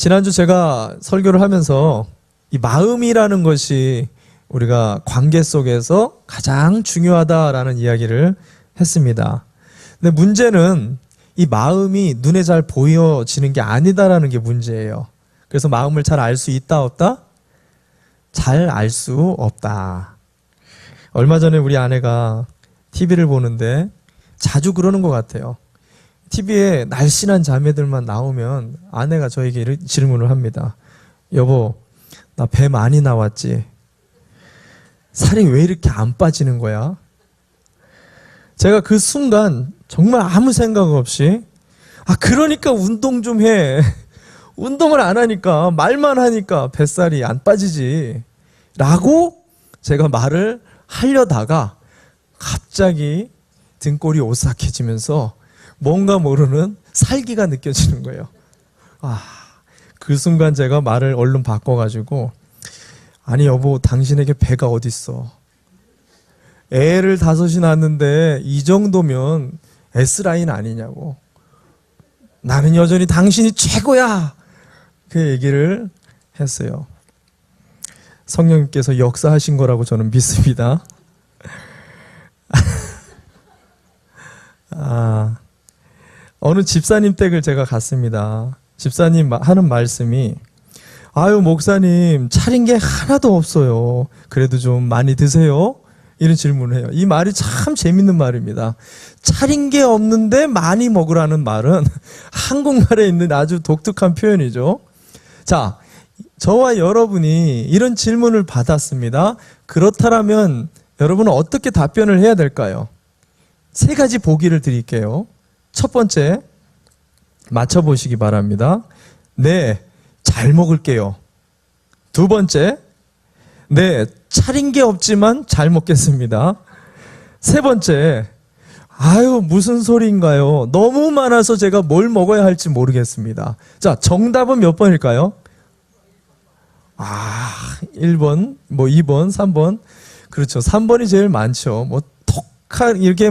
지난주 제가 설교를 하면서 이 마음이라는 것이 우리가 관계 속에서 가장 중요하다라는 이야기를 했습니다. 근데 문제는 이 마음이 눈에 잘 보여지는 게 아니다라는 게 문제예요. 그래서 마음을 잘 알 수 있다 없다? 잘 알 수 없다. 얼마 전에 우리 아내가 TV를 보는데 자주 그러는 것 같아요. TV에 날씬한 자매들만 나오면 아내가 저에게 이런 질문을 합니다. 여보, 나 배 많이 나왔지? 살이 왜 이렇게 안 빠지는 거야? 제가 그 순간 정말 아무 생각 없이 그러니까 운동 좀 해. 운동을 안 하니까 말만 하니까 뱃살이 안 빠지지 라고 제가 말을 하려다가 갑자기 등골이 오싹해지면서 뭔가 모르는 살기가 느껴지는 거예요. 그 순간 제가 말을 얼른 바꿔가지고 아니 여보, 당신에게 배가 어딨어. 애를 5이 낳았는데 이 정도면 S라인 아니냐고. 나는 여전히 당신이 최고야. 그 얘기를 했어요. 성령님께서 역사하신 거라고 저는 믿습니다. 어느 집사님 댁을 제가 갔습니다. 집사님 하는 말씀이 목사님 차린 게 하나도 없어요. 그래도 좀 많이 드세요? 이런 질문을 해요. 이 말이 참 재밌는 말입니다. 차린 게 없는데 많이 먹으라는 말은 한국말에 있는 아주 독특한 표현이죠. 자, 저와 여러분이 이런 질문을 받았습니다. 그렇다면 여러분은 어떻게 답변을 해야 될까요? 3가지 보기를 드릴게요. 첫 번째, 맞춰보시기 바랍니다. 네, 잘 먹을게요. 두 번째, 네, 차린 게 없지만 잘 먹겠습니다. 세 번째, 무슨 소리인가요? 너무 많아서 제가 뭘 먹어야 할지 모르겠습니다. 자, 정답은 몇 번일까요? 1번, 2번, 3번. 그렇죠. 3번이 제일 많죠. 이렇게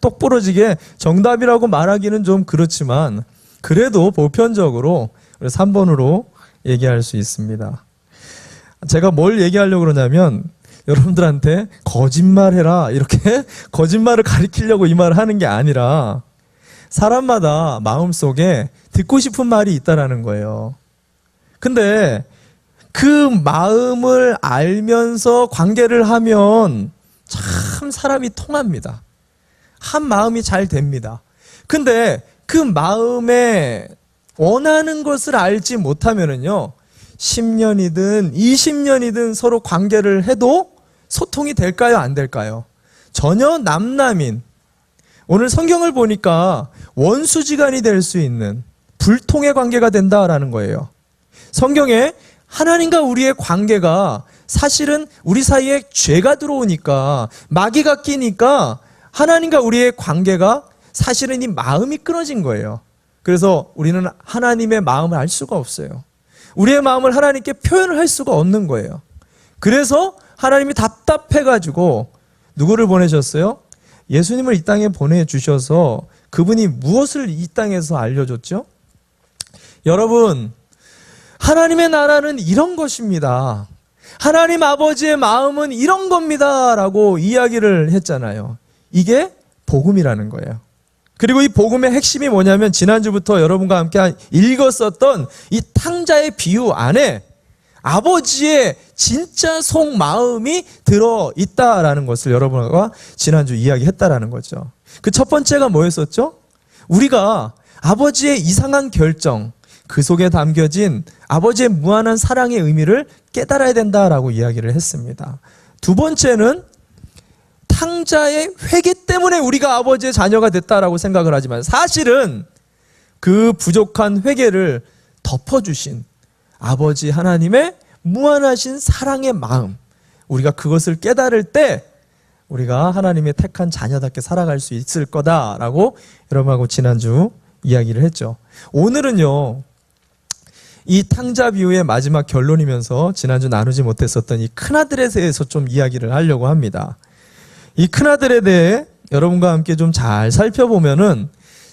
똑 부러지게 정답이라고 말하기는 좀 그렇지만, 그래도 보편적으로 3번으로 얘기할 수 있습니다. 제가 뭘 얘기하려고 그러냐면, 여러분들한테 거짓말해라, 이렇게 거짓말을 가리키려고 이 말을 하는 게 아니라, 사람마다 마음속에 듣고 싶은 말이 있다라는 거예요. 근데 그 마음을 알면서 관계를 하면 참 사람이 통합니다. 한 마음이 잘 됩니다. 근데 그 마음에 원하는 것을 알지 못하면은요, 10년이든 20년이든 서로 관계를 해도 소통이 될까요? 안 될까요? 전혀 남남인, 오늘 성경을 보니까 원수지간이 될 수 있는 불통의 관계가 된다라는 거예요. 성경에 하나님과 우리의 관계가 사실은 우리 사이에 죄가 들어오니까, 마귀가 끼니까 하나님과 우리의 관계가 사실은 이 마음이 끊어진 거예요. 그래서 우리는 하나님의 마음을 알 수가 없어요. 우리의 마음을 하나님께 표현을 할 수가 없는 거예요. 그래서 하나님이 답답해가지고 누구를 보내셨어요? 예수님을 이 땅에 보내주셔서 그분이 무엇을 이 땅에서 알려줬죠? 여러분, 하나님의 나라는 이런 것입니다. 하나님 아버지의 마음은 이런 겁니다 라고 이야기를 했잖아요. 이게 복음이라는 거예요. 그리고 이 복음의 핵심이 뭐냐면, 지난주부터 여러분과 함께 읽었었던 이 탕자의 비유 안에 아버지의 진짜 속마음이 들어있다라는 것을 여러분과 지난주 이야기했다라는 거죠. 그 첫 번째가 뭐였었죠? 우리가 아버지의 이상한 결정, 그 속에 담겨진 아버지의 무한한 사랑의 의미를 깨달아야 된다라고 이야기를 했습니다. 두 번째는 탕자의 회개 때문에 우리가 아버지의 자녀가 됐다라고 생각을 하지만, 사실은 그 부족한 회개를 덮어주신 아버지 하나님의 무한하신 사랑의 마음, 우리가 그것을 깨달을 때 우리가 하나님의 택한 자녀답게 살아갈 수 있을 거다라고 여러분하고 지난주 이야기를 했죠. 오늘은요, 이 탕자 비유의 마지막 결론이면서 지난주 나누지 못했었던 이 큰아들에 대해서 좀 이야기를 하려고 합니다. 이 큰아들에 대해 여러분과 함께 좀 잘 살펴보면은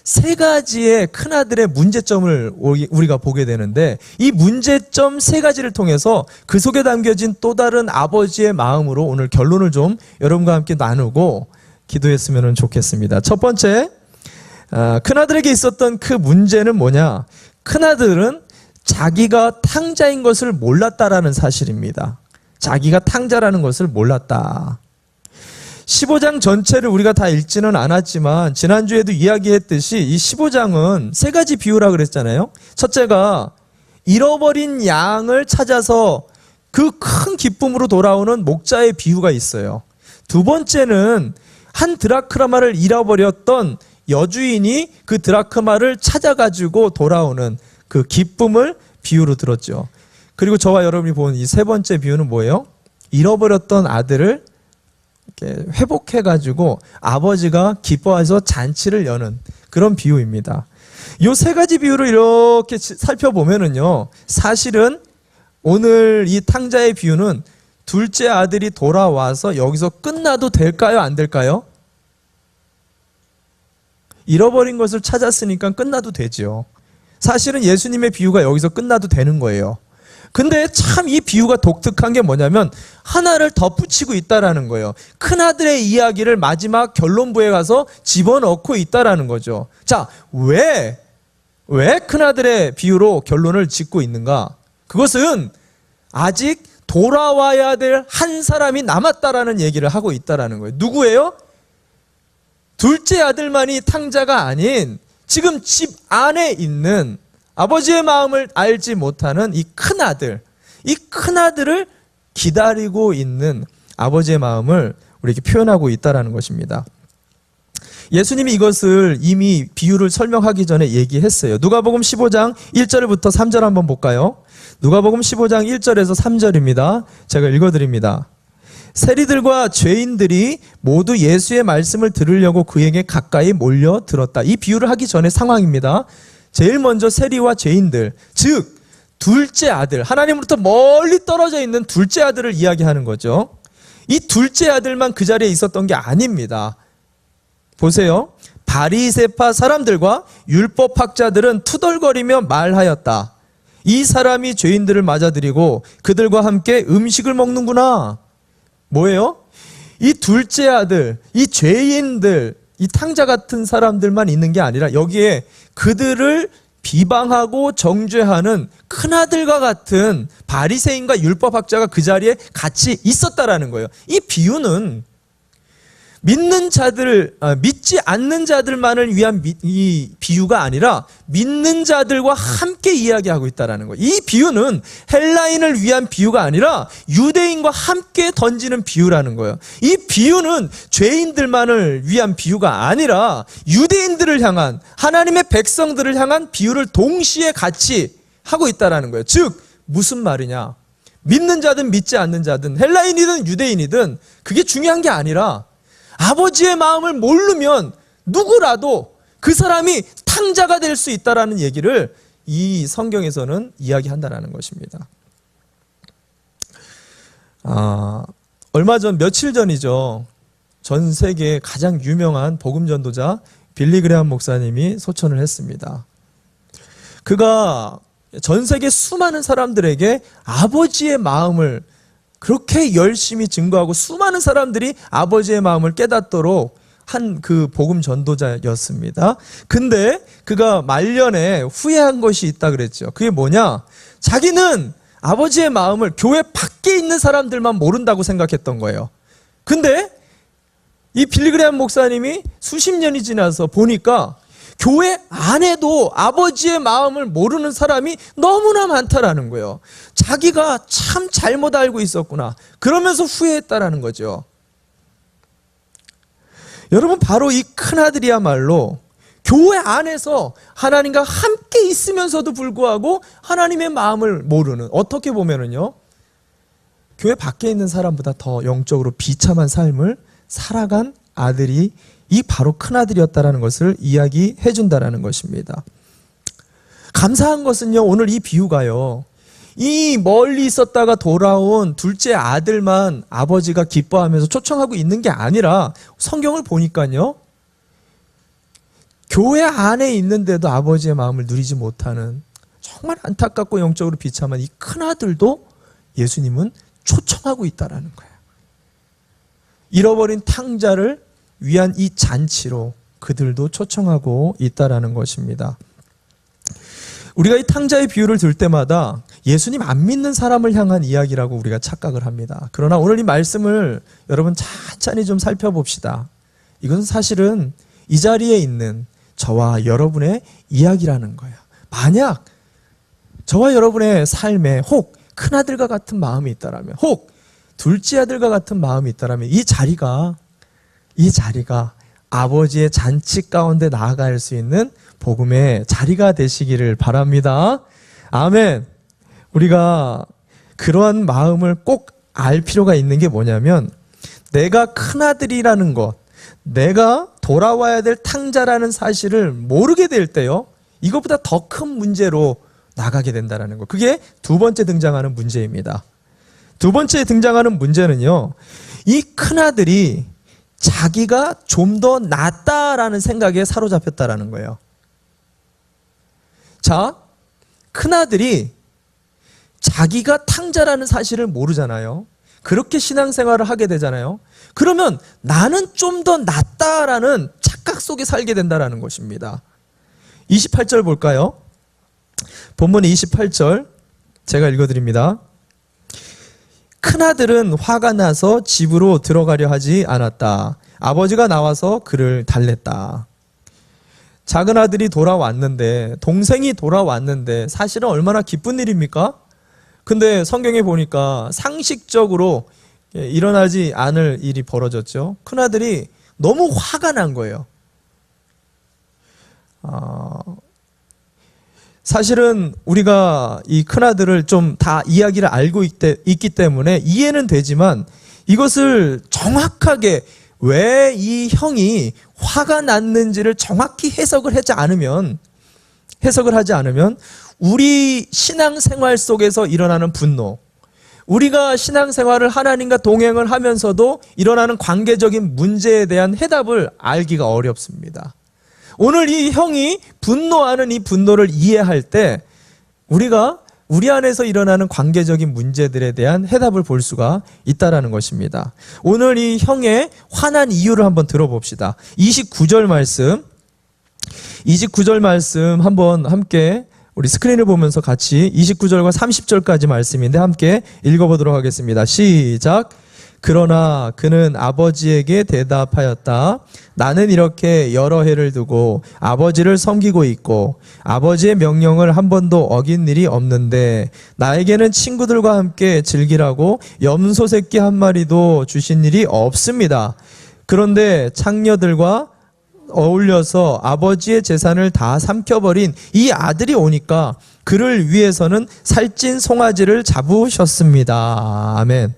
세 가지의 큰아들의 문제점을 우리가 보게 되는데, 이 문제점 세 가지를 통해서 그 속에 담겨진 또 다른 아버지의 마음으로 오늘 결론을 좀 여러분과 함께 나누고 기도했으면 좋겠습니다. 첫 번째, 큰아들에게 있었던 그 문제는 뭐냐? 큰아들은 자기가 탕자인 것을 몰랐다라는 사실입니다. 자기가 탕자라는 것을 몰랐다. 15장 전체를 우리가 다 읽지는 않았지만 지난주에도 이야기했듯이 이 15장은 세 가지 비유라 그랬잖아요. 첫째가 잃어버린 양을 찾아서 그 큰 기쁨으로 돌아오는 목자의 비유가 있어요. 두 번째는 한 드라크마를 잃어버렸던 여주인이 그 드라크마를 찾아가지고 돌아오는 그 기쁨을 비유로 들었죠. 그리고 저와 여러분이 본 이 세 번째 비유는 뭐예요? 잃어버렸던 아들을 이렇게 회복해가지고 아버지가 기뻐해서 잔치를 여는 그런 비유입니다. 이 세 가지 비유를 이렇게 살펴보면은요, 사실은 오늘 이 탕자의 비유는 둘째 아들이 돌아와서 여기서 끝나도 될까요? 안 될까요? 잃어버린 것을 찾았으니까 끝나도 되죠. 사실은 예수님의 비유가 여기서 끝나도 되는 거예요. 근데 참 이 비유가 독특한 게 뭐냐면 하나를 덧붙이고 있다라는 거예요. 큰아들의 이야기를 마지막 결론부에 가서 집어넣고 있다라는 거죠. 자, 왜 큰아들의 비유로 결론을 짓고 있는가? 그것은 아직 돌아와야 될 한 사람이 남았다라는 얘기를 하고 있다라는 거예요. 누구예요? 둘째 아들만이 탕자가 아닌 지금 집 안에 있는 아버지의 마음을 알지 못하는 이 큰아들, 이 큰아들을 기다리고 있는 아버지의 마음을 우리에게 표현하고 있다는 것입니다. 예수님이 이것을 이미 비유를 설명하기 전에 얘기했어요. 누가복음 15장 1절부터 3절 한번 볼까요? 누가복음 15장 1절에서 3절입니다. 제가 읽어드립니다. 세리들과 죄인들이 모두 예수의 말씀을 들으려고 그에게 가까이 몰려들었다. 이 비유를 하기 전의 상황입니다. 제일 먼저 세리와 죄인들, 즉 둘째 아들, 하나님으로부터 멀리 떨어져 있는 둘째 아들을 이야기하는 거죠. 이 둘째 아들만 그 자리에 있었던 게 아닙니다. 보세요. 바리새파 사람들과 율법학자들은 투덜거리며 말하였다. 이 사람이 죄인들을 맞아들이고 그들과 함께 음식을 먹는구나. 뭐예요? 이 둘째 아들, 이 죄인들, 이 탕자 같은 사람들만 있는 게 아니라 여기에 그들을 비방하고 정죄하는 큰아들과 같은 바리새인과 율법학자가 그 자리에 같이 있었다라는 거예요. 이 비유는 믿지 않는 자들만을 위한 이 비유가 아니라 믿는 자들과 함께 이야기하고 있다는 거예요. 이 비유는 헬라인을 위한 비유가 아니라 유대인과 함께 던지는 비유라는 거예요. 이 비유는 죄인들만을 위한 비유가 아니라 유대인들을 향한, 하나님의 백성들을 향한 비유를 동시에 같이 하고 있다는 거예요. 즉 무슨 말이냐? 믿는 자든 믿지 않는 자든 헬라인이든 유대인이든 그게 중요한 게 아니라 아버지의 마음을 모르면 누구라도 그 사람이 탕자가 될 수 있다라는 얘기를 이 성경에서는 이야기한다라는 것입니다. 얼마 전, 며칠 전이죠. 전 세계 가장 유명한 복음 전도자 빌리 그레함 목사님이 소천을 했습니다. 그가 전 세계 수많은 사람들에게 아버지의 마음을 그렇게 열심히 증거하고 수많은 사람들이 아버지의 마음을 깨닫도록 한 그 복음 전도자였습니다. 근데 그가 말년에 후회한 것이 있다 그랬죠. 그게 뭐냐? 자기는 아버지의 마음을 교회 밖에 있는 사람들만 모른다고 생각했던 거예요. 근데 이 빌리 그레함 목사님이 수십 년이 지나서 보니까 교회 안에도 아버지의 마음을 모르는 사람이 너무나 많다라는 거예요. 자기가 참 잘못 알고 있었구나. 그러면서 후회했다라는 거죠. 여러분, 바로 이 큰아들이야말로 교회 안에서 하나님과 함께 있으면서도 불구하고 하나님의 마음을 모르는, 어떻게 보면은요, 교회 밖에 있는 사람보다 더 영적으로 비참한 삶을 살아간 아들이 이 바로 큰아들이었다라는 것을 이야기해 준다라는 것입니다. 감사한 것은요, 오늘 이 비유가요, 이 멀리 있었다가 돌아온 둘째 아들만 아버지가 기뻐하면서 초청하고 있는 게 아니라 성경을 보니까요, 교회 안에 있는데도 아버지의 마음을 누리지 못하는 정말 안타깝고 영적으로 비참한 이 큰아들도 예수님은 초청하고 있다는 거예요. 잃어버린 탕자를 위한 이 잔치로 그들도 초청하고 있다는 것입니다. 우리가 이 탕자의 비유를 들 때마다 예수님 안 믿는 사람을 향한 이야기라고 우리가 착각을 합니다. 그러나 오늘 이 말씀을 여러분 찬찬히 좀 살펴봅시다. 이것은 사실은 이 자리에 있는 저와 여러분의 이야기라는 거예요. 만약 저와 여러분의 삶에 혹 큰아들과 같은 마음이 있다라면, 혹 둘째 아들과 같은 마음이 있다라면 이 자리가 아버지의 잔치 가운데 나아갈 수 있는 복음의 자리가 되시기를 바랍니다. 아멘. 우리가 그러한 마음을 꼭 알 필요가 있는 게 뭐냐면, 내가 큰아들이라는 것, 내가 돌아와야 될 탕자라는 사실을 모르게 될 때요, 이것보다 더 큰 문제로 나가게 된다는 것. 그게 두 번째 등장하는 문제입니다. 두 번째 등장하는 문제는요, 이 큰아들이 자기가 좀 더 낫다라는 생각에 사로잡혔다라는 거예요. 자, 큰아들이 자기가 탕자라는 사실을 모르잖아요. 그렇게 신앙생활을 하게 되잖아요. 그러면 나는 좀 더 낫다라는 착각 속에 살게 된다는 것입니다. 28절 볼까요? 본문의 28절 제가 읽어드립니다. 큰아들은 화가 나서 집으로 들어가려 하지 않았다. 아버지가 나와서 그를 달랬다. 작은 아들이 돌아왔는데, 동생이 돌아왔는데 사실은 얼마나 기쁜 일입니까? 근데 성경에 보니까 상식적으로 일어나지 않을 일이 벌어졌죠. 큰아들이 너무 화가 난 거예요. 사실은 우리가 이 큰아들을 좀 다 이야기를 알고 있기 때문에 이해는 되지만, 이것을 정확하게 왜 이 형이 화가 났는지를 정확히 해석을 하지 않으면 우리 신앙생활 속에서 일어나는 분노, 우리가 신앙생활을 하나님과 동행을 하면서도 일어나는 관계적인 문제에 대한 해답을 알기가 어렵습니다. 오늘 이 형이 분노하는 이 분노를 이해할 때 우리가 우리 안에서 일어나는 관계적인 문제들에 대한 해답을 볼 수가 있다는 것입니다. 오늘 이 형의 화난 이유를 한번 들어봅시다. 29절 말씀 한번 함께 우리 스크린을 보면서 같이 29절과 30절까지 말씀인데 함께 읽어보도록 하겠습니다. 시작. 그러나 그는 아버지에게 대답하였다. 나는 이렇게 여러 해를 두고 아버지를 섬기고 있고 아버지의 명령을 한 번도 어긴 일이 없는데 나에게는 친구들과 함께 즐기라고 염소 새끼 한 마리도 주신 일이 없습니다. 그런데 창녀들과 어울려서 아버지의 재산을 다 삼켜버린 이 아들이 오니까 그를 위해서는 살찐 송아지를 잡으셨습니다. 아멘.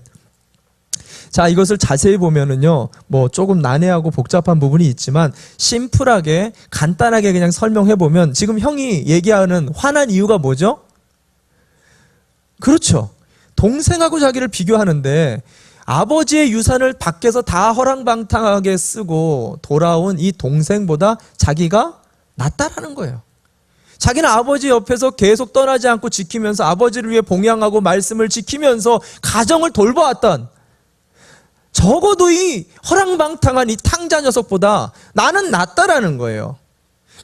자, 이것을 자세히 보면은요, 뭐 조금 난해하고 복잡한 부분이 있지만 심플하게 간단하게 그냥 설명해 보면 지금 형이 얘기하는 화난 이유가 뭐죠? 그렇죠. 동생하고 자기를 비교하는데 아버지의 유산을 밖에서 다 허랑방탕하게 쓰고 돌아온 이 동생보다 자기가 낫다라는 거예요. 자기는 아버지 옆에서 계속 떠나지 않고 지키면서 아버지를 위해 봉양하고 말씀을 지키면서 가정을 돌보았던, 적어도 이 허랑방탕한 이 탕자 녀석보다 나는 낫다라는 거예요.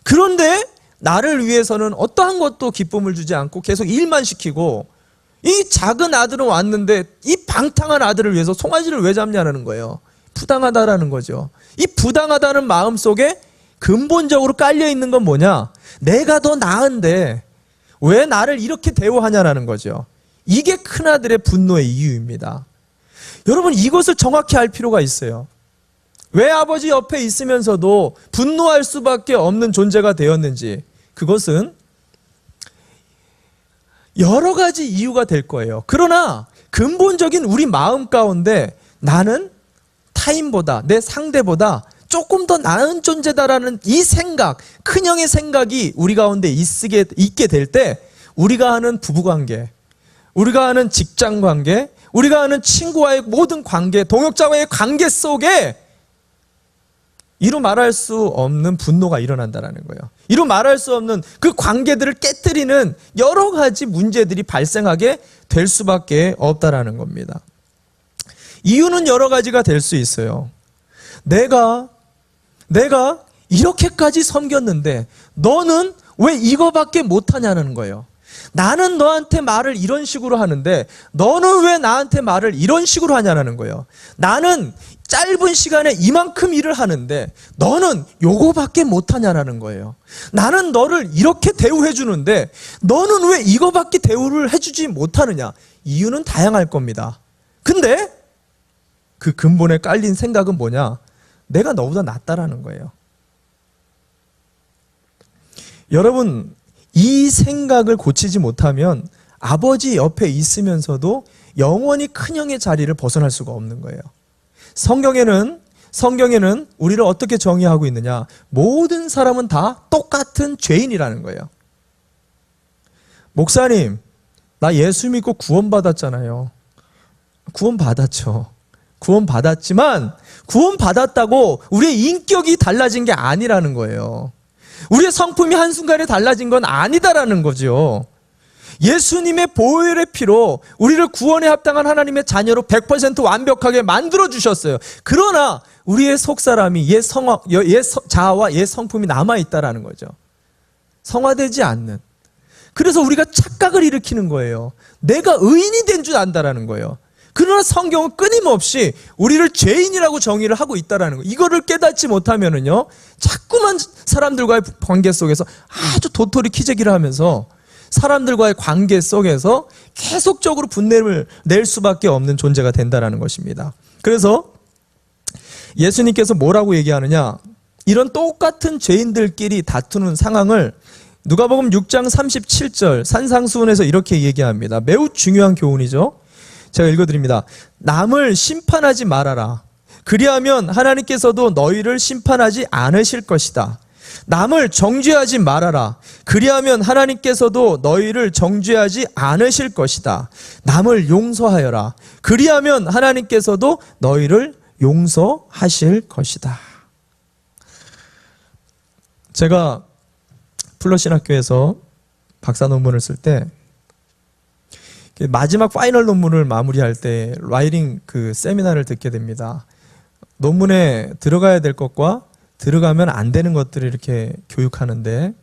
그런데 나를 위해서는 어떠한 것도 기쁨을 주지 않고 계속 일만 시키고, 이 작은 아들은 왔는데 이 방탕한 아들을 위해서 송아지를 왜 잡냐는 거예요. 부당하다라는 거죠. 이 부당하다는 마음 속에 근본적으로 깔려 있는 건 뭐냐? 내가 더 나은데 왜 나를 이렇게 대우하냐라는 거죠. 이게 큰아들의 분노의 이유입니다. 여러분, 이것을 정확히 알 필요가 있어요. 왜 아버지 옆에 있으면서도 분노할 수밖에 없는 존재가 되었는지, 그것은 여러 가지 이유가 될 거예요. 그러나 근본적인 우리 마음 가운데 나는 타인보다, 내 상대보다 조금 더 나은 존재다라는 이 생각, 큰형의 생각이 우리 가운데 있게 될 때 우리가 하는 부부관계, 우리가 하는 직장관계, 우리가 하는 친구와의 모든 관계, 동역자와의 관계 속에 이루 말할 수 없는 분노가 일어난다는 거예요. 이루 말할 수 없는 그 관계들을 깨뜨리는 여러 가지 문제들이 발생하게 될 수밖에 없다라는 겁니다. 이유는 여러 가지가 될 수 있어요. 내가 이렇게까지 섬겼는데 너는 왜 이거밖에 못하냐는 거예요. 나는 너한테 말을 이런 식으로 하는데 너는 왜 나한테 말을 이런 식으로 하냐는 거예요. 나는 짧은 시간에 이만큼 일을 하는데 너는 요거밖에 못하냐는 거예요. 나는 너를 이렇게 대우해 주는데 너는 왜 이거밖에 대우를 해주지 못하느냐. 이유는 다양할 겁니다. 근데 그 근본에 깔린 생각은 뭐냐? 내가 너보다 낫다라는 거예요. 여러분, 이 생각을 고치지 못하면 아버지 옆에 있으면서도 영원히 큰형의 자리를 벗어날 수가 없는 거예요. 성경에는 우리를 어떻게 정의하고 있느냐? 모든 사람은 다 똑같은 죄인이라는 거예요. 목사님, 나 예수 믿고 구원받았잖아요. 구원받았죠. 구원받았지만 구원받았다고 우리의 인격이 달라진 게 아니라는 거예요. 우리의 성품이 한순간에 달라진 건 아니다라는 거죠. 예수님의 보혈의 피로 우리를 구원에 합당한 하나님의 자녀로 100% 완벽하게 만들어 주셨어요. 그러나 우리의 속사람이 옛 자아와 옛 성품이 남아있다라는 거죠. 성화되지 않는. 그래서 우리가 착각을 일으키는 거예요. 내가 의인이 된 줄 안다라는 거예요. 그러나 성경은 끊임없이 우리를 죄인이라고 정의를 하고 있다라는 거예요. 이거를 깨닫지 못하면은요, 자꾸만 사람들과의 관계 속에서 아주 도토리 키재기를 하면서 사람들과의 관계 속에서 계속적으로 분냄을 낼 수밖에 없는 존재가 된다라는 것입니다. 그래서 예수님께서 뭐라고 얘기하느냐? 이런 똑같은 죄인들끼리 다투는 상황을 누가복음 6장 37절 산상수훈에서 이렇게 얘기합니다. 매우 중요한 교훈이죠. 제가 읽어드립니다. 남을 심판하지 말아라. 그리하면 하나님께서도 너희를 심판하지 않으실 것이다. 남을 정죄하지 말아라. 그리하면 하나님께서도 너희를 정죄하지 않으실 것이다. 남을 용서하여라. 그리하면 하나님께서도 너희를 용서하실 것이다. 제가 플러신학교에서 박사 논문을 쓸 때 마지막 파이널 논문을 마무리할 때 라이팅 그 세미나를 듣게 됩니다. 논문에 들어가야 될 것과 들어가면 안 되는 것들을 이렇게 교육하는데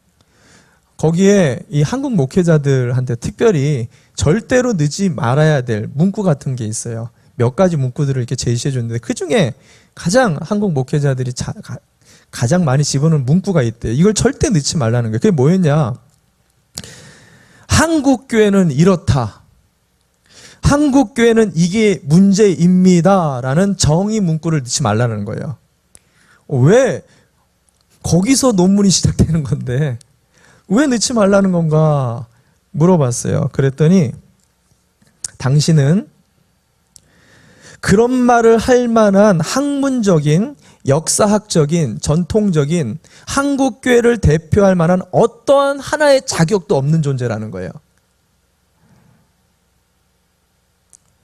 거기에 이 한국 목회자들한테 특별히 절대로 늦지 말아야 될 문구 같은 게 있어요. 몇 가지 문구들을 이렇게 제시해 줬는데 그 중에 가장 한국 목회자들이 가장 많이 집어넣은 문구가 있대요. 이걸 절대 넣지 말라는 거예요. 그게 뭐였냐? 한국 교회는 이렇다. 한국 교회는 이게 문제입니다라는 정의 문구를 넣지 말라는 거예요. 왜 거기서 논문이 시작되는 건데 왜 넣지 말라는 건가 물어봤어요. 그랬더니 당신은 그런 말을 할 만한 학문적인, 역사학적인, 전통적인 한국 교회를 대표할 만한 어떠한 하나의 자격도 없는 존재라는 거예요.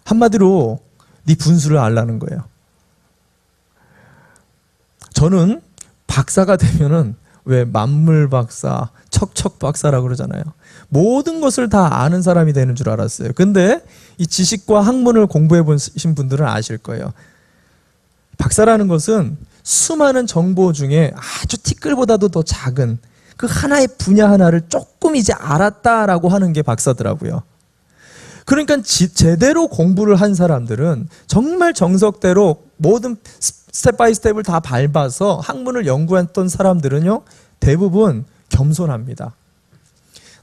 한마디로 네 분수를 알라는 거예요. 저는 박사가 되면은 왜 만물 박사, 척척 박사라고 그러잖아요. 모든 것을 다 아는 사람이 되는 줄 알았어요. 근데 이 지식과 학문을 공부해 보신 분들은 아실 거예요. 박사라는 것은 수많은 정보 중에 아주 티끌보다도 더 작은 그 하나의 분야 하나를 조금 이제 알았다라고 하는 게 박사더라고요. 그러니까 제대로 공부를 한 사람들은 정말 정석대로 모든 스텝 바이 스텝을 다 밟아서 학문을 연구했던 사람들은요, 대부분 겸손합니다.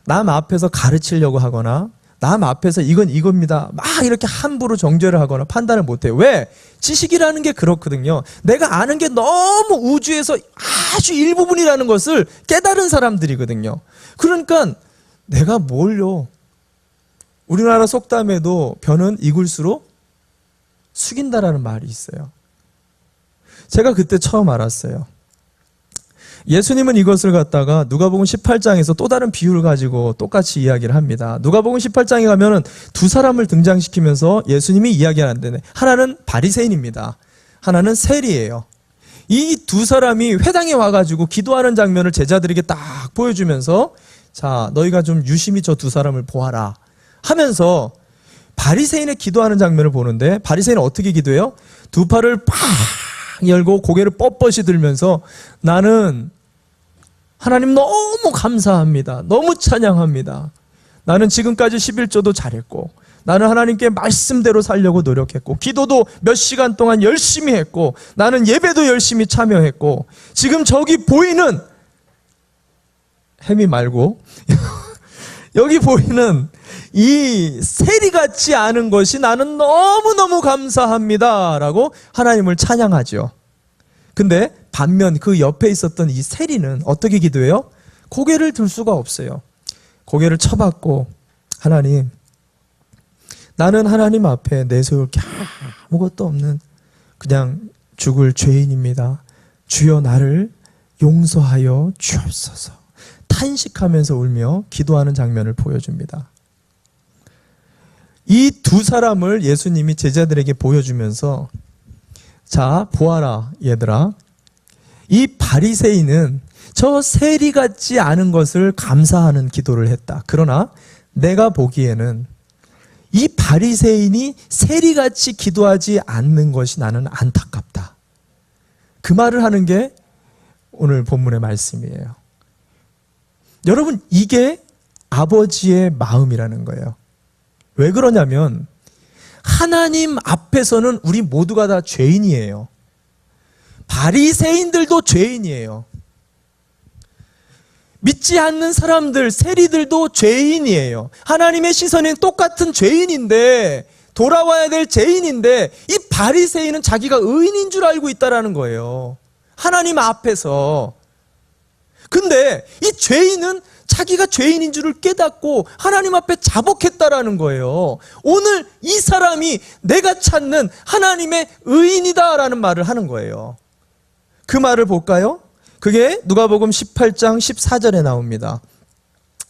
남 앞에서 가르치려고 하거나 남 앞에서 이건 이겁니다 막 이렇게 함부로 정죄를 하거나 판단을 못해요. 왜? 지식이라는 게 그렇거든요. 내가 아는 게 너무 우주에서 아주 일부분이라는 것을 깨달은 사람들이거든요. 그러니까 내가 뭘요? 우리나라 속담에도 변은 익을수록 숙인다라는 말이 있어요. 제가 그때 처음 알았어요. 예수님은 이것을 갖다가 누가복음 18장에서 또 다른 비유를 가지고 똑같이 이야기를 합니다. 누가복음 18장에 가면은 두 사람을 등장시키면서 예수님이 이야기하는데 하나는 바리새인입니다. 하나는 세리예요. 이 두 사람이 회당에 와가지고 기도하는 장면을 제자들에게 딱 보여주면서 자, 너희가 좀 유심히 저 두 사람을 보아라 하면서 바리새인의 기도하는 장면을 보는데 바리새인은 어떻게 기도해요? 두 팔을 팍 열고 고개를 뻣뻣이 들면서 나는 하나님 너무 감사합니다. 너무 찬양합니다. 나는 지금까지 11조도 잘했고 나는 하나님께 말씀대로 살려고 노력했고 기도도 몇 시간 동안 열심히 했고 나는 예배도 열심히 참여했고 지금 저기 보이는 햄이 말고 여기 보이는 이 세리 같지 않은 것이 나는 너무너무 감사합니다 라고 하나님을 찬양하죠. 근데 반면 그 옆에 있었던 이 세리는 어떻게 기도해요? 고개를 들 수가 없어요. 고개를 쳐박고 하나님, 나는 하나님 앞에 내세울 게 아무것도 없는 그냥 죽을 죄인입니다. 주여 나를 용서하여 주옵소서. 탄식하면서 울며 기도하는 장면을 보여줍니다. 이 두 사람을 예수님이 제자들에게 보여주면서 자, 보아라 얘들아. 이 바리새인은 저 세리 같지 않은 것을 감사하는 기도를 했다. 그러나 내가 보기에는 이 바리새인이 세리같이 기도하지 않는 것이 나는 안타깝다. 그 말을 하는 게 오늘 본문의 말씀이에요. 여러분, 이게 아버지의 마음이라는 거예요. 왜 그러냐면 하나님 앞에서는 우리 모두가 다 죄인이에요. 바리새인들도 죄인이에요. 믿지 않는 사람들, 세리들도 죄인이에요. 하나님의 시선엔 똑같은 죄인인데, 돌아와야 될 죄인인데 이 바리새인은 자기가 의인인 줄 알고 있다라는 거예요. 하나님 앞에서. 근데 이 죄인은 자기가 죄인인 줄을 깨닫고 하나님 앞에 자복했다라는 거예요. 오늘 이 사람이 내가 찾는 하나님의 의인이다라는 말을 하는 거예요. 그 말을 볼까요? 그게 누가복음 18장 14절에 나옵니다.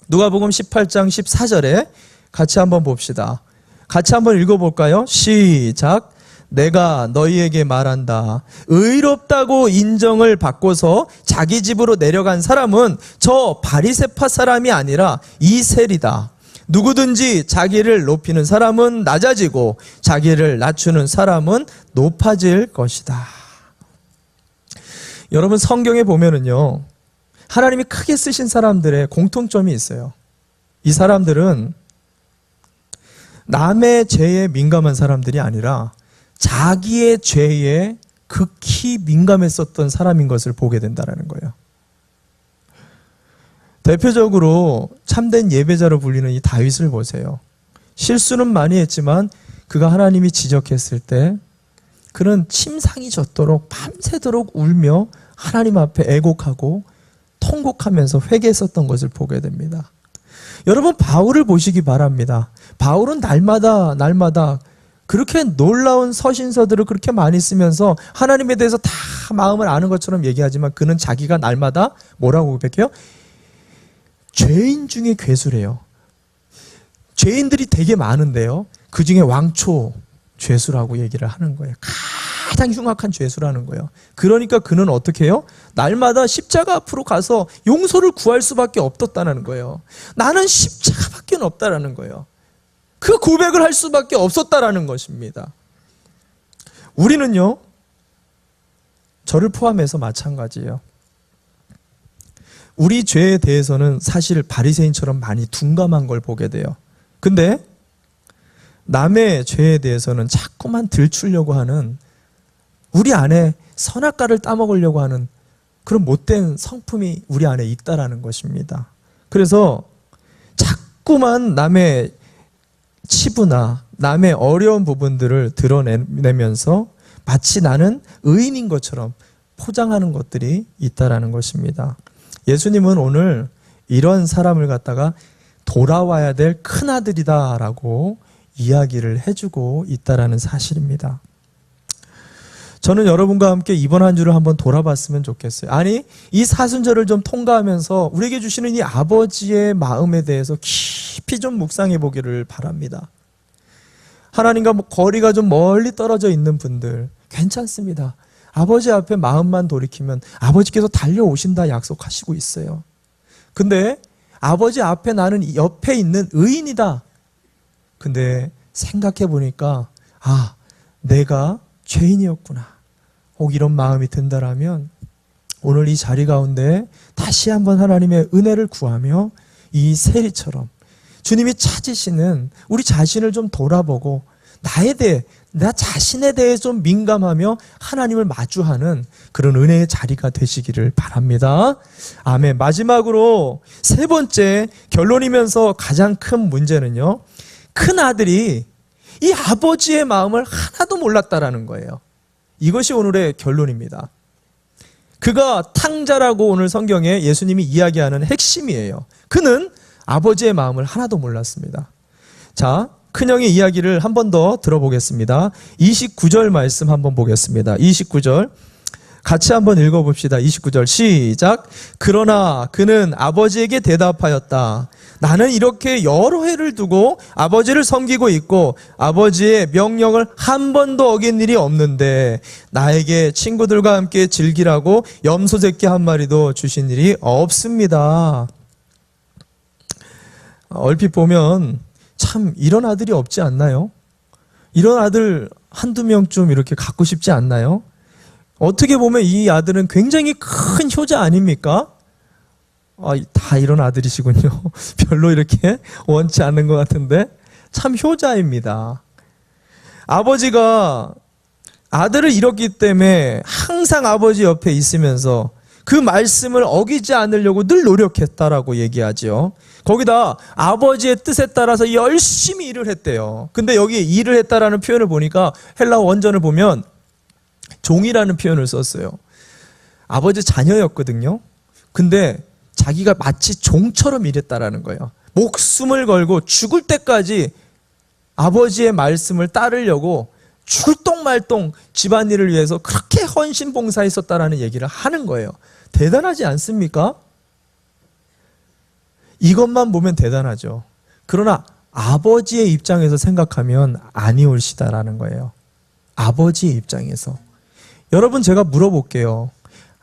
누가복음 18장 14절에 같이 한번 봅시다. 같이 한번 읽어볼까요? 시작. 내가 너희에게 말한다. 의롭다고 인정을 받고서 자기 집으로 내려간 사람은 저 바리새파 사람이 아니라 이 세리다. 누구든지 자기를 높이는 사람은 낮아지고 자기를 낮추는 사람은 높아질 것이다. 여러분, 성경에 보면은요, 하나님이 크게 쓰신 사람들의 공통점이 있어요. 이 사람들은 남의 죄에 민감한 사람들이 아니라 자기의 죄에 극히 민감했었던 사람인 것을 보게 된다는 거예요. 대표적으로 참된 예배자로 불리는 이 다윗을 보세요. 실수는 많이 했지만 그가 하나님이 지적했을 때 그는 침상이 젖도록 밤새도록 울며 하나님 앞에 애곡하고 통곡하면서 회개했었던 것을 보게 됩니다. 여러분, 바울을 보시기 바랍니다. 바울은 날마다 그렇게 놀라운 서신서들을 그렇게 많이 쓰면서 하나님에 대해서 다 마음을 아는 것처럼 얘기하지만 그는 자기가 날마다 뭐라고 고백해요? 죄인 중에 괴수래요. 죄인들이 되게 많은데요, 그 중에 왕초 죄수라고 얘기를 하는 거예요. 가장 흉악한 죄수라는 거예요. 그러니까 그는 어떻게 해요? 날마다 십자가 앞으로 가서 용서를 구할 수밖에 없었다는 거예요. 나는 십자가밖에 없다라는 거예요. 그 고백을 할 수밖에 없었다라는 것입니다. 우리는요, 저를 포함해서 마찬가지예요. 우리 죄에 대해서는 사실 바리새인처럼 많이 둔감한 걸 보게 돼요. 근데 남의 죄에 대해서는 자꾸만 들추려고 하는, 우리 안에 선악과를 따먹으려고 하는 그런 못된 성품이 우리 안에 있다라는 것입니다. 그래서 자꾸만 남의 치부나 남의 어려운 부분들을 드러내면서 마치 나는 의인인 것처럼 포장하는 것들이 있다라는 것입니다. 예수님은 오늘 이런 사람을 갖다가 돌아와야 될 큰아들이다라고 이야기를 해주고 있다라는 사실입니다. 저는 여러분과 함께 이번 한 주를 한번 돌아봤으면 좋겠어요. 아니, 이 사순절을 좀 통과하면서 우리에게 주시는 이 아버지의 마음에 대해서 깊이 좀 묵상해 보기를 바랍니다. 하나님과 거리가 좀 멀리 떨어져 있는 분들 괜찮습니다. 아버지 앞에 마음만 돌이키면 아버지께서 달려오신다 약속하시고 있어요. 근데 아버지 앞에 나는 옆에 있는 의인이다. 근데 생각해 보니까 내가 죄인이었구나. 혹 이런 마음이 든다라면 오늘 이 자리 가운데 다시 한번 하나님의 은혜를 구하며 이 세리처럼 주님이 찾으시는 우리 자신을 좀 돌아보고 나 자신에 대해 좀 민감하며 하나님을 마주하는 그런 은혜의 자리가 되시기를 바랍니다. 아멘. 마지막으로 세 번째 결론이면서 가장 큰 문제는요, 큰 아들이 이 아버지의 마음을 하나도 몰랐다라는 거예요. 이것이 오늘의 결론입니다. 그가 탕자라고 오늘 성경에 예수님이 이야기하는 핵심이에요. 그는 아버지의 마음을 하나도 몰랐습니다. 자, 큰형의 이야기를 한 번 더 들어보겠습니다. 29절 말씀 한번 보겠습니다. 29절 같이 한번 읽어봅시다. 29절 시작. 그러나 그는 아버지에게 대답하였다. 나는 이렇게 여러 해를 두고 아버지를 섬기고 있고 아버지의 명령을 한 번도 어긴 일이 없는데 나에게 친구들과 함께 즐기라고 염소 새끼 한 마리도 주신 일이 없습니다. 얼핏 보면 참 이런 아들이 없지 않나요? 이런 아들 한두 명쯤 이렇게 갖고 싶지 않나요? 어떻게 보면 이 아들은 굉장히 큰 효자 아닙니까? 다 이런 아들이시군요. 별로 이렇게 원치 않는 것 같은데 참 효자입니다. 아버지가 아들을 잃었기 때문에 항상 아버지 옆에 있으면서 그 말씀을 어기지 않으려고 늘 노력했다라고 얘기하죠. 거기다 아버지의 뜻에 따라서 열심히 일을 했대요. 근데 여기 일을 했다라는 표현을 보니까 헬라어 원전을 보면 종이라는 표현을 썼어요. 아버지 자녀였거든요. 근데 자기가 마치 종처럼 일했다라는 거예요. 목숨을 걸고 죽을 때까지 아버지의 말씀을 따르려고 죽을 똥말똥 집안일을 위해서 그렇게 헌신봉사했었다라는 얘기를 하는 거예요. 대단하지 않습니까? 이것만 보면 대단하죠. 그러나 아버지의 입장에서 생각하면 아니올시다라는 거예요. 아버지의 입장에서. 여러분, 제가 물어볼게요.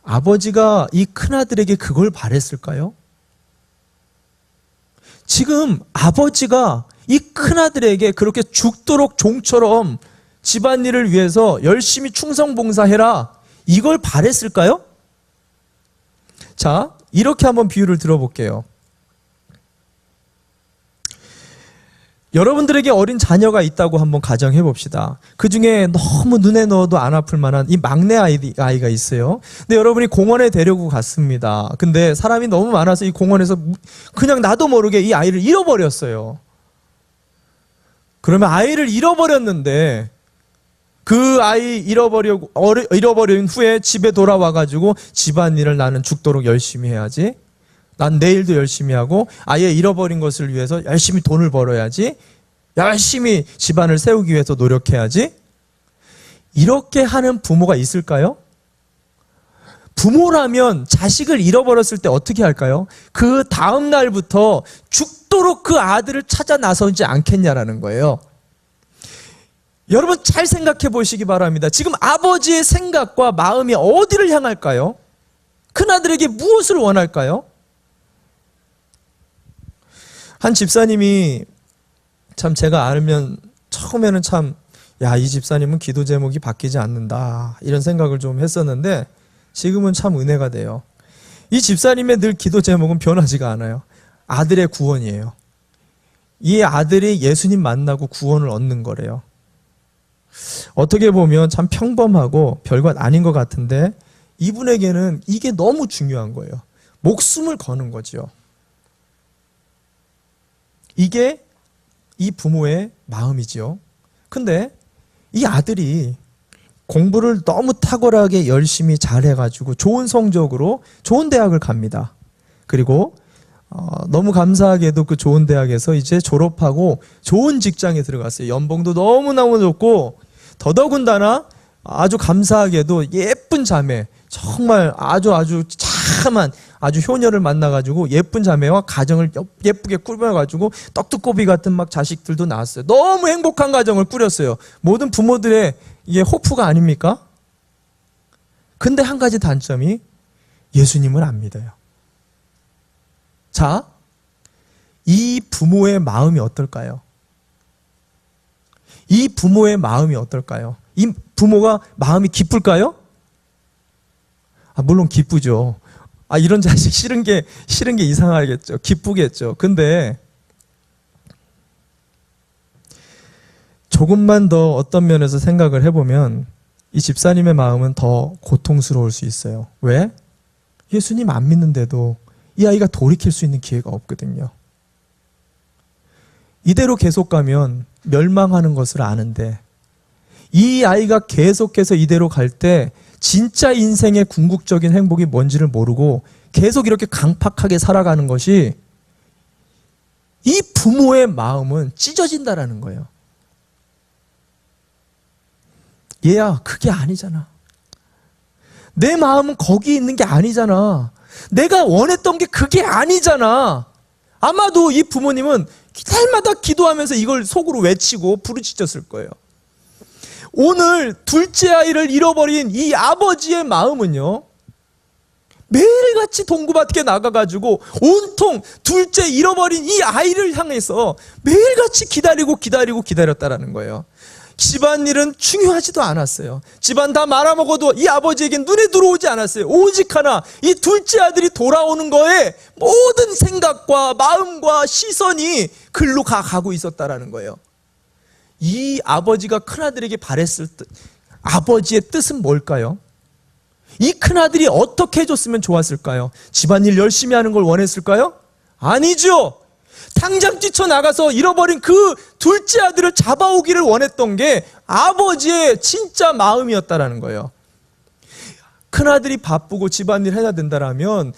아버지가 이 큰아들에게 그걸 바랬을까요? 지금 아버지가 이 큰아들에게 그렇게 죽도록 종처럼 집안일을 위해서 열심히 충성봉사해라, 이걸 바랬을까요? 자, 이렇게 한번 비유를 들어볼게요. 여러분들에게 어린 자녀가 있다고 한번 가정해 봅시다. 그 중에 너무 눈에 넣어도 안 아플 만한 이 막내 아이가 있어요. 근데 여러분이 공원에 데리고 갔습니다. 근데 사람이 너무 많아서 이 공원에서 그냥 나도 모르게 이 아이를 잃어버렸어요. 그러면 아이를 잃어버렸는데 그 아이 잃어버린 후에 집에 돌아와가지고 집안일을 나는 죽도록 열심히 해야지, 난 내일도 열심히 하고 아예 잃어버린 것을 위해서 열심히 돈을 벌어야지, 열심히 집안을 세우기 위해서 노력해야지, 이렇게 하는 부모가 있을까요? 부모라면 자식을 잃어버렸을 때 어떻게 할까요? 그 다음 날부터 죽도록 그 아들을 찾아 나서지 않겠냐라는 거예요. 여러분, 잘 생각해 보시기 바랍니다. 지금 아버지의 생각과 마음이 어디를 향할까요? 큰아들에게 무엇을 원할까요? 한 집사님이 참 제가 알면 처음에는 참, 이 집사님은 기도 제목이 바뀌지 않는다, 이런 생각을 좀 했었는데 지금은 참 은혜가 돼요. 이 집사님의 늘 기도 제목은 변하지가 않아요. 아들의 구원이에요. 이 아들이 예수님 만나고 구원을 얻는 거래요. 어떻게 보면 참 평범하고 별것 아닌 것 같은데 이분에게는 이게 너무 중요한 거예요. 목숨을 거는 거죠. 이게 이 부모의 마음이지요. 근데 이 아들이 공부를 너무 탁월하게 열심히 잘해가지고 좋은 성적으로 좋은 대학을 갑니다. 그리고 너무 감사하게도 그 좋은 대학에서 이제 졸업하고 좋은 직장에 들어갔어요. 연봉도 너무너무 좋고, 더더군다나 아주 감사하게도 예쁜 자매, 정말 아주 참한 아주 효녀를 만나가지고 예쁜 자매와 가정을 예쁘게 꾸며가지고 떡두꺼비 같은 막 자식들도 낳았어요. 너무 행복한 가정을 꾸렸어요. 모든 부모들의 이게 호프가 아닙니까? 근데 한 가지 단점이 예수님을 안 믿어요. 자, 이 부모의 마음이 어떨까요? 이 부모의 마음이 어떨까요? 이 부모가 마음이 기쁠까요? 물론 기쁘죠. 이런 자식 싫은 게 이상하겠죠. 기쁘겠죠. 근데 조금만 더 어떤 면에서 생각을 해보면 이 집사님의 마음은 더 고통스러울 수 있어요. 왜? 예수님 안 믿는데도 이 아이가 돌이킬 수 있는 기회가 없거든요. 이대로 계속 가면 멸망하는 것을 아는데 이 아이가 계속해서 이대로 갈 때 진짜 인생의 궁극적인 행복이 뭔지를 모르고 계속 이렇게 강팍하게 살아가는 것이 이 부모의 마음은 찢어진다라는 거예요. 얘야, 그게 아니잖아. 내 마음은 거기 있는 게 아니잖아. 내가 원했던 게 그게 아니잖아. 아마도 이 부모님은 날마다 기도하면서 이걸 속으로 외치고 부르짖었을 거예요. 오늘 둘째 아이를 잃어버린 이 아버지의 마음은요, 매일같이 동구밭에 나가가지고 온통 둘째 잃어버린 이 아이를 향해서 매일같이 기다렸다라는 거예요. 집안일은 중요하지도 않았어요. 집안 다 말아먹어도 이 아버지에겐 눈에 들어오지 않았어요. 오직 하나, 이 둘째 아들이 돌아오는 거에 모든 생각과 마음과 시선이 글로 가고 있었다라는 거예요. 이 아버지가 큰아들에게 바랬을 때 아버지의 뜻은 뭘까요? 이 큰아들이 어떻게 해줬으면 좋았을까요? 집안일 열심히 하는 걸 원했을까요? 아니죠. 당장 뛰쳐나가서 잃어버린 그 둘째 아들을 잡아오기를 원했던 게 아버지의 진짜 마음이었다라는 거예요. 큰아들이 바쁘고 집안일 해야 된다라면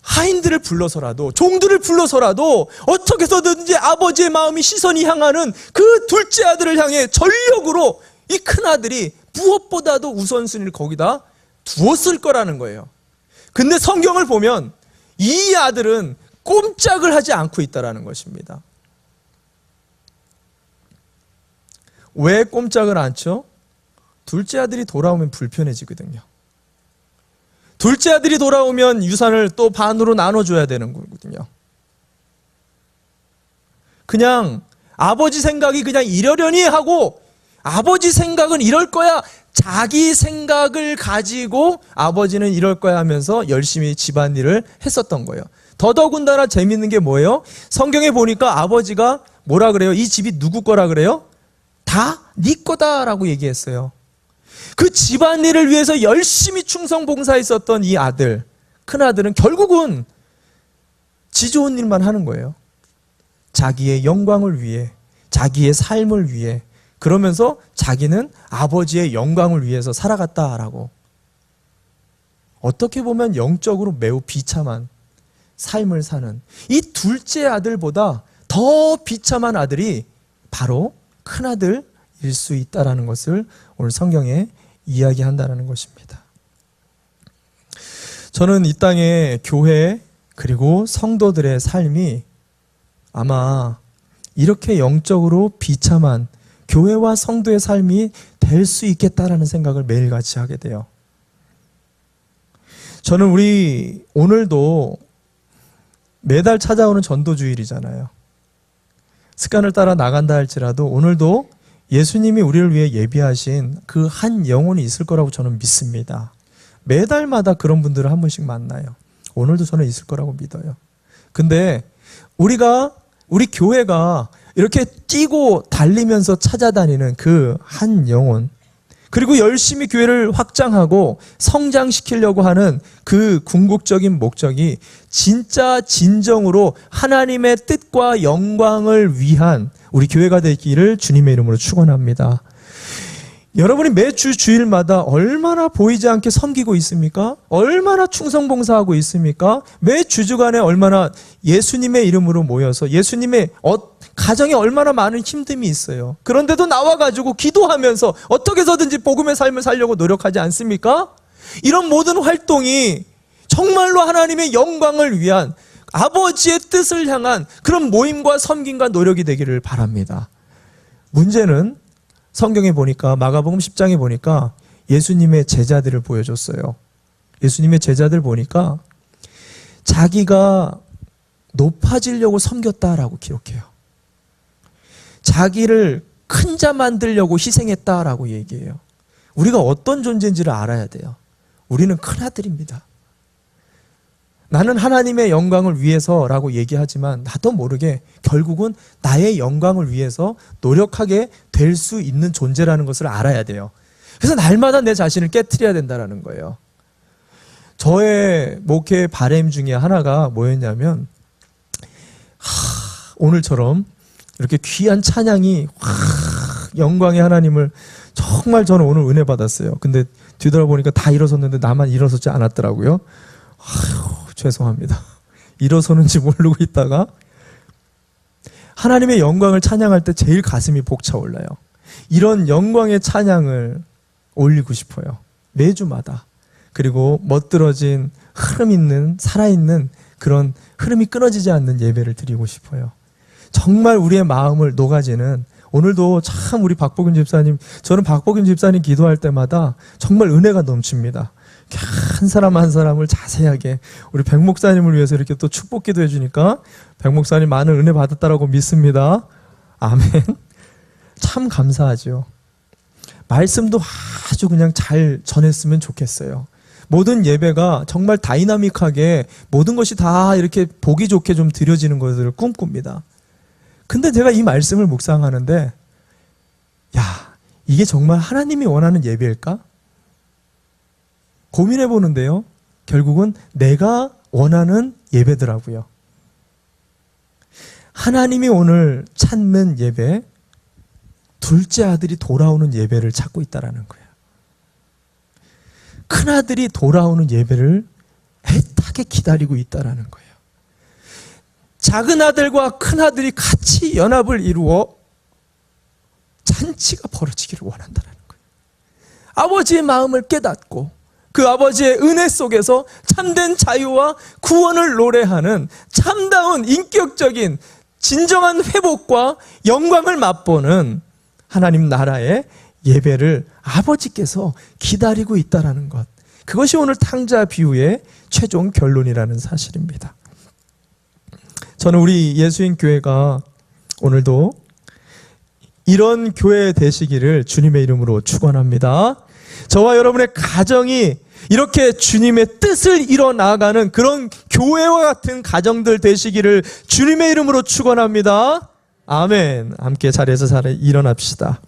하인들을 불러서라도, 종들을 불러서라도 어떻게 해서든지 아버지의 마음이 시선이 향하는 그 둘째 아들을 향해 전력으로 이 큰아들이 무엇보다도 우선순위를 거기다 두었을 거라는 거예요. 근데 성경을 보면 이 아들은 꼼짝을 하지 않고 있다라는 것입니다. 왜 꼼짝을 않죠? 둘째 아들이 돌아오면 불편해지거든요. 둘째 아들이 돌아오면 유산을 또 반으로 나눠줘야 되는 거거든요. 그냥 아버지 생각이 그냥 이러려니 하고 아버지 생각은 이럴 거야, 자기 생각을 가지고 아버지는 이럴 거야 하면서 열심히 집안일을 했었던 거예요. 더더군다나 재밌는 게 뭐예요? 성경에 보니까 아버지가 뭐라 그래요? 이 집이 누구 거라 그래요? 다 네 거다라고 얘기했어요. 그 집안일을 위해서 열심히 충성봉사했었던 이 아들, 큰아들은 결국은 지 좋은 일만 하는 거예요. 자기의 영광을 위해, 자기의 삶을 위해, 그러면서 자기는 아버지의 영광을 위해서 살아갔다라고. 어떻게 보면 영적으로 매우 비참한 삶을 사는 이 둘째 아들보다 더 비참한 아들이 바로 큰아들일 수 있다는 것을 오늘 성경에 이야기한다는 것입니다. 저는 이 땅의 교회 그리고 성도들의 삶이 아마 이렇게 영적으로 비참한 교회와 성도의 삶이 될 수 있겠다라는 생각을 매일같이 하게 돼요. 저는 우리 오늘도 매달 찾아오는 전도주일이잖아요. 습관을 따라 나간다 할지라도 오늘도 예수님이 우리를 위해 예비하신 그 한 영혼이 있을 거라고 저는 믿습니다. 매달마다 그런 분들을 한 분씩 만나요. 오늘도 저는 있을 거라고 믿어요. 근데 우리 교회가 이렇게 뛰고 달리면서 찾아다니는 그 한 영혼, 그리고 열심히 교회를 확장하고 성장시키려고 하는 그 궁극적인 목적이 진짜 진정으로 하나님의 뜻과 영광을 위한 우리 교회가 되기를 주님의 이름으로 축원합니다. 여러분이 매주 주일마다 얼마나 보이지 않게 섬기고 있습니까? 얼마나 충성봉사하고 있습니까? 매 주주간에 얼마나 예수님의 이름으로 모여서 예수님의 가정에 얼마나 많은 힘듦이 있어요. 그런데도 나와가지고 기도하면서 어떻게 해서든지 복음의 삶을 살려고 노력하지 않습니까? 이런 모든 활동이 정말로 하나님의 영광을 위한 아버지의 뜻을 향한 그런 모임과 섬김과 노력이 되기를 바랍니다. 문제는 성경에 보니까 마가복음 10장에 보니까 예수님의 제자들을 보여줬어요. 예수님의 제자들 보니까 자기가 높아지려고 섬겼다라고 기록해요. 자기를 큰 자 만들려고 희생했다라고 얘기해요. 우리가 어떤 존재인지를 알아야 돼요. 우리는 큰 아들입니다. 나는 하나님의 영광을 위해서라고 얘기하지만 나도 모르게 결국은 나의 영광을 위해서 노력하게 될 수 있는 존재라는 것을 알아야 돼요. 그래서 날마다 내 자신을 깨트려야 된다는 거예요. 저의 목회 바램 중에 하나가 뭐였냐면 오늘처럼 이렇게 귀한 찬양이 영광의 하나님을 정말 저는 오늘 은혜 받았어요. 근데 뒤돌아보니까 다 일어섰는데 나만 일어서지 않았더라고요. 죄송합니다. 일어서는지 모르고 있다가 하나님의 영광을 찬양할 때 제일 가슴이 벅차올라요. 이런 영광의 찬양을 올리고 싶어요. 매주마다. 그리고 멋들어진 흐름 있는 살아있는 그런 흐름이 끊어지지 않는 예배를 드리고 싶어요. 정말 우리의 마음을 녹아지는, 오늘도 참 우리 박복윤 집사님, 저는 박복윤 집사님 기도할 때마다 정말 은혜가 넘칩니다. 한 사람 한 사람을 자세하게, 우리 백 목사님을 위해서 이렇게 또 축복 기도해 주니까 백 목사님 많은 은혜 받았다라고 믿습니다. 아멘. 참 감사하죠. 말씀도 아주 그냥 잘 전했으면 좋겠어요. 모든 예배가 정말 다이나믹하게 모든 것이 다 이렇게 보기 좋게 좀 드려지는 것을 꿈꿉니다. 근데 제가 이 말씀을 묵상하는데, 야, 이게 정말 하나님이 원하는 예배일까? 고민해 보는데요. 결국은 내가 원하는 예배더라고요. 하나님이 오늘 찾는 예배, 둘째 아들이 돌아오는 예배를 찾고 있다는 거예요. 큰 아들이 돌아오는 예배를 애타게 기다리고 있다는 거예요. 작은 아들과 큰 아들이 같이 연합을 이루어 잔치가 벌어지기를 원한다는 거예요. 아버지의 마음을 깨닫고 그 아버지의 은혜 속에서 참된 자유와 구원을 노래하는 참다운 인격적인 진정한 회복과 영광을 맛보는 하나님 나라의 예배를 아버지께서 기다리고 있다는 것, 그것이 오늘 탕자 비유의 최종 결론이라는 사실입니다. 저는 우리 예수인 교회가 오늘도 이런 교회 되시기를 주님의 이름으로 축원합니다. 저와 여러분의 가정이 이렇게 주님의 뜻을 이뤄 나아가는 그런 교회와 같은 가정들 되시기를 주님의 이름으로 축원합니다. 아멘. 함께 자리에서 일어납시다.